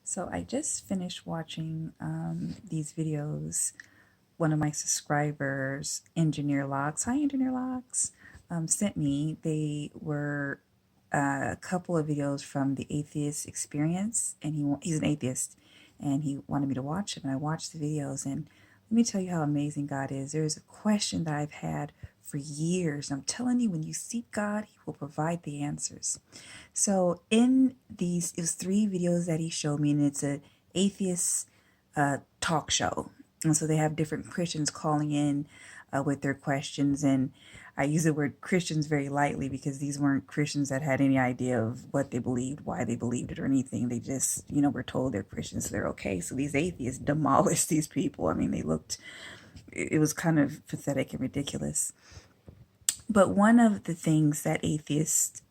So I just finished watching these videos. One of my subscribers, Engineer Locks, hi Engineer Locks, sent me. They were a couple of videos from the Atheist Experience, and he's an atheist, and he wanted me to watch them. And I watched the videos, and let me tell you how amazing God is. There's a question that I've had for years. I'm telling you, when you seek God, He will provide the answers. So in these, it was three videos that he showed me, and it's a atheist talk show. And so they have different Christians calling in with their questions. And I use the word Christians very lightly because these weren't Christians that had any idea of what they believed, why they believed it, or anything. They just, were told they're Christians, so they're okay. So these atheists demolished these people. I mean, it was kind of pathetic and ridiculous. But one of the things that atheists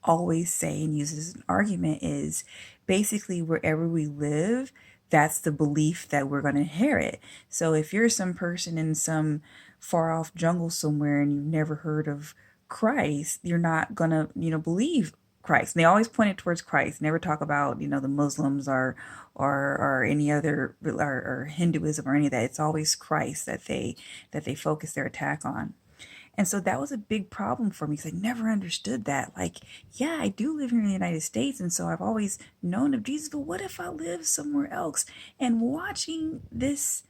always say and uses as an argument is basically wherever we live, that's the belief that we're going to inherit. So if you're some person in some far off jungle somewhere and you've never heard of Christ, you're not going to, believe Christ. And they always point it towards Christ, never talk about, the Muslims or any other or Hinduism or any of that. It's always Christ that they focus their attack on. And so that was a big problem for me because I never understood that. Like, yeah, I do live here in the United States, and so I've always known of Jesus, but what if I live somewhere else? And watching this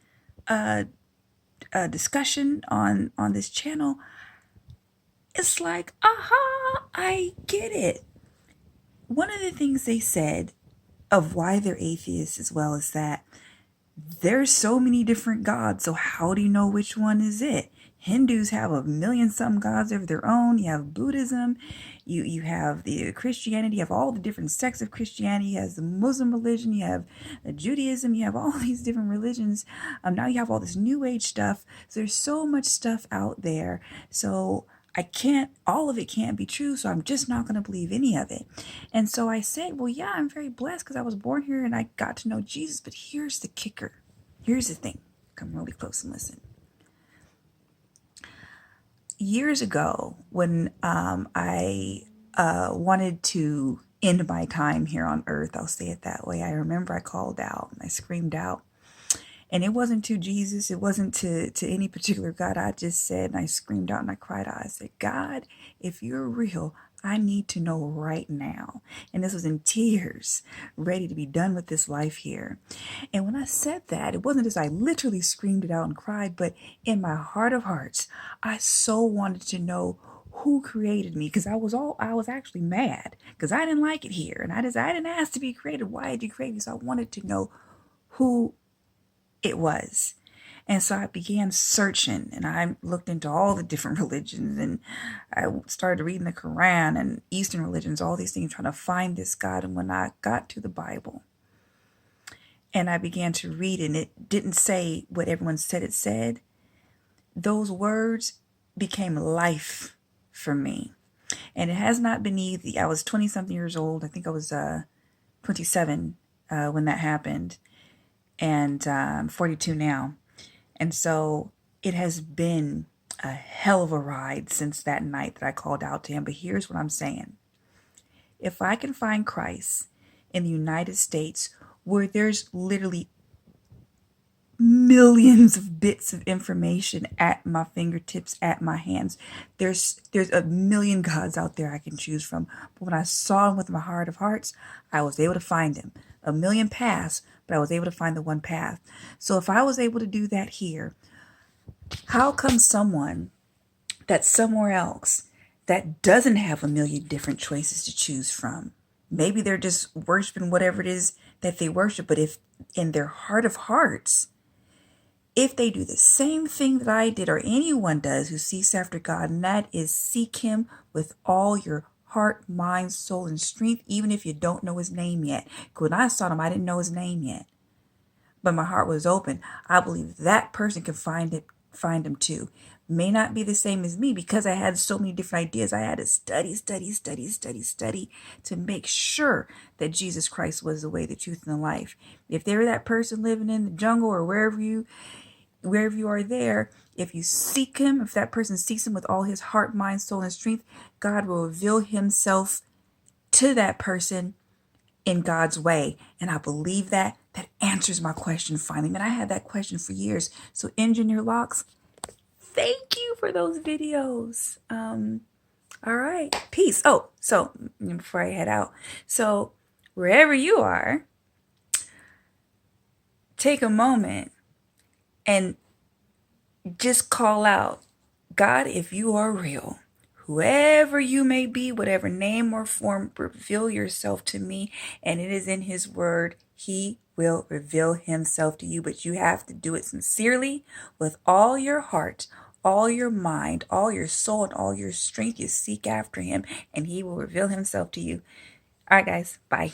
discussion on this channel, it's like, aha, I get it. One of the things they said of why they're atheists as well is that there's so many different gods, so how do you know which one is it? Hindus have a million some gods of their own. You have Buddhism, you have the Christianity, you have all the different sects of Christianity, you have the Muslim religion, you have Judaism, you have all these different religions. Now you have all this New Age stuff. So there's so much stuff out there. So all of it can't be true, so I'm just not going to believe any of it. And so I said, well, yeah, I'm very blessed because I was born here and I got to know Jesus, but here's the kicker. Here's the thing. Come really close and listen. Years ago, when I wanted to end my time here on earth, I'll say it that way, I remember I called out and I screamed out. And it wasn't to Jesus. It wasn't to any particular God. I just said, and I screamed out and I cried out. I said, God, if you're real, I need to know right now. And this was in tears, ready to be done with this life here. And when I said that, it wasn't as I literally screamed it out and cried, but in my heart of hearts, I so wanted to know who created me, because I was actually mad because I didn't like it here, and I didn't ask to be created. Why did you create me? So I wanted to know who it was. And so I began searching, and I looked into all the different religions, and I started reading the Quran and Eastern religions, all these things, trying to find this God. And when I got to the Bible and I began to read, and it didn't say what everyone said it said, those words became life for me. And it has not been easy. I was 20 something years old. I think I was 27 when that happened. And I'm 42 now. And so it has been a hell of a ride since that night that I called out to him. But here's what I'm saying. If I can find Christ in the United States, where there's literally millions of bits of information at my fingertips, at my hands, there's a million gods out there I can choose from. But when I saw him with my heart of hearts, I was able to find him. A million paths, but I was able to find the one path. So if I was able to do that here, how come someone that's somewhere else that doesn't have a million different choices to choose from? Maybe they're just worshiping whatever it is that they worship, but if in their heart of hearts, if they do the same thing that I did or anyone does who seeks after God, and that is seek him with all your heart, mind, soul, and strength, even if you don't know his name yet. When I saw him, I didn't know his name yet, but my heart was open. I believe that person can find him too. May not be the same as me because I had so many different ideas. I had to study to make sure that Jesus Christ was the way, the truth, and the life. If they're that person living in the jungle or wherever you are there, if you seek him, if that person seeks him with all his heart, mind, soul, and strength, God will reveal himself to that person in God's way. And I believe that answers my question finally. Man, I had that question for years. So Engineer Locks, thank you for those videos. All right, peace. Oh, so before I head out, so wherever you are, take a moment and just call out, God, if you are real, whoever you may be, whatever name or form, reveal yourself to me. And it is in his word. He will reveal himself to you, but you have to do it sincerely with all your heart, all your mind, all your soul, and all your strength. You seek after him and he will reveal himself to you. All right, guys, bye.